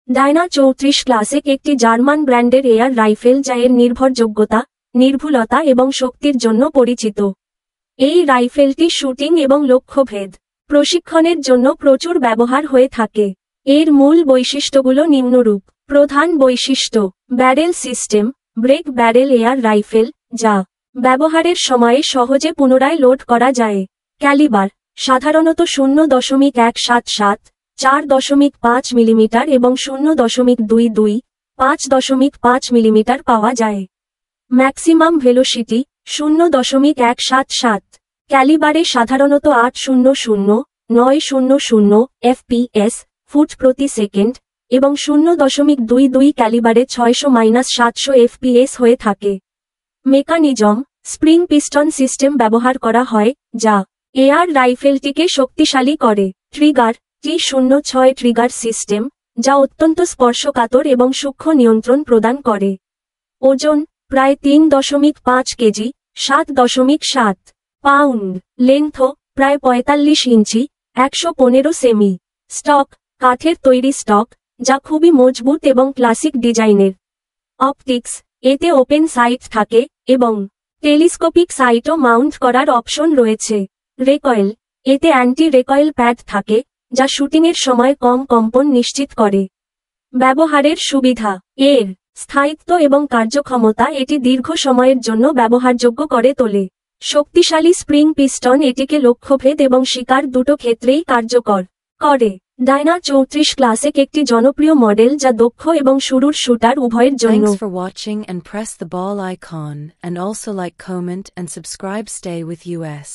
Diana 34 classic একটি German ব্র্যান্ডের air rifle যা এর নির্ভরযোগ্যতা, নির্ভুলতা এবং শক্তির জন্য পরিচিত। এই রাইফেলটি শুটিং এবং লক্ষ্যভেদ প্রশিক্ষণের জন্য প্রচুর ব্যবহার হয়ে থাকে। এর মূল বৈশিষ্ট্যগুলো নিম্নরূপ। প্রধান বৈশিষ্ট্য: barrel system, break barrel air rifle, যা ব্যবহারের সময়ে সহজে পুনরায় লোড করা যায়। ক্যালিবার: সাধারণত 0.177, 4.5 মিলিমিটার এবং 0.22, 5.5 মিলিমিটার পাওয়া যায়। Maximum velocity 0.177। ক্যালিবারে সাধারণত 800, 900 fps ফুট প্রতি সেকেন্ড এবং 0.22 ক্যালিবারে 600-700 fps হয়ে থাকে। মেকানিজম: স্প্রিং পিস্টন সিস্টেম ব্যবহার করা হয়, যা এয়ার রাইফেলটিকে শক্তিশালী করে। ট্রিগার: T06 ট্রিগার সিস্টেম, যা অত্যন্ত স্পর্শকাতর এবং সূক্ষ্ম নিয়ন্ত্রণ প্রদান করে। ওজন: প্রায় 3.5 কেজি, 7.7 পাউন্ড। লেন্থ: প্রায় 45 ইঞ্চি, 115 সেমি। স্টক: কাঠের তৈরি স্টক, যা খুবই মজবুত এবং ক্লাসিক ডিজাইনের। অপটিক্স: এতে ওপেন সাইট থাকে এবং টেলিস্কোপিক সাইটও মাউন্ট করার অপশন রয়েছে। রেকয়েল: এতে অ্যান্টি রেকয়েল প্যাড থাকে, যা শুটিংয়ের সময় কম কম্পন নিশ্চিত করে। ব্যবহারের সুবিধা: এর স্থায়িত্ব এবং কার্যক্ষমতা এটি দীর্ঘ সময়ের জন্য ব্যবহারযোগ্য করে তোলে। শক্তিশালী স্প্রিং পিস্টন এটিকে লক্ষ্যভেদ এবং শিকার দুটো ক্ষেত্রেই কার্যকর করে। ডায়না 34 ক্লাসিক একটি জনপ্রিয় মডেল যা দক্ষ এবং শুরুর শুটার উভয়ের জন্য। Thanks for watching and press the ball icon and also like, comment and subscribe. Stay with us.